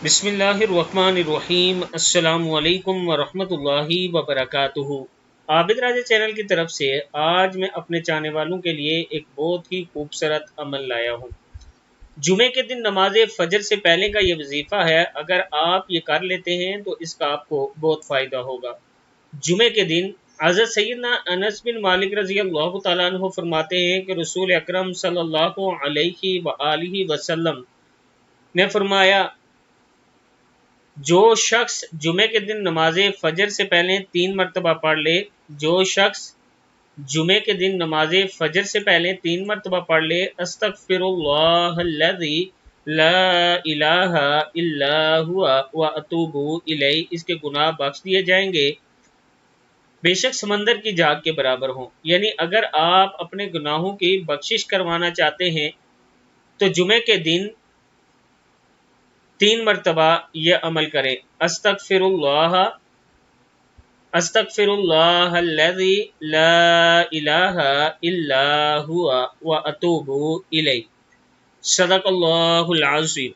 بسم اللہ الرحمن الرحیم۔ السلام علیکم ورحمۃ اللہ وبرکاتہ۔ عابد راجہ چینل کی طرف سے آج میں اپنے چاہنے والوں کے لیے ایک بہت ہی خوبصورت عمل لایا ہوں۔ جمعے کے دن نماز فجر سے پہلے کا یہ وظیفہ ہے، اگر آپ یہ کر لیتے ہیں تو اس کا آپ کو بہت فائدہ ہوگا۔ جمعے کے دن حضرت سیدنا انس بن مالک رضی اللہ تعالیٰ عنہ فرماتے ہیں کہ رسول اکرم صلی اللہ علیہ وآلہ وسلم نے فرمایا، جو شخص جمعے کے دن نماز فجر سے پہلے 3 مرتبہ پڑھ لے پڑھ لے استغفر اللہ الذی لا الہ الا هو واتوب الیہ، اس کے گناہ بخش دیے جائیں گے بے شک سمندر کی جھاگ کے برابر ہوں۔ یعنی اگر آپ اپنے گناہوں کی بخشش کروانا چاہتے ہیں تو جمعے کے دن 3 مرتبہ یہ عمل کریں، استغفر اللہ الذی لا الہ الا هو واتوب الیہ۔ صدق اللہ العظیم۔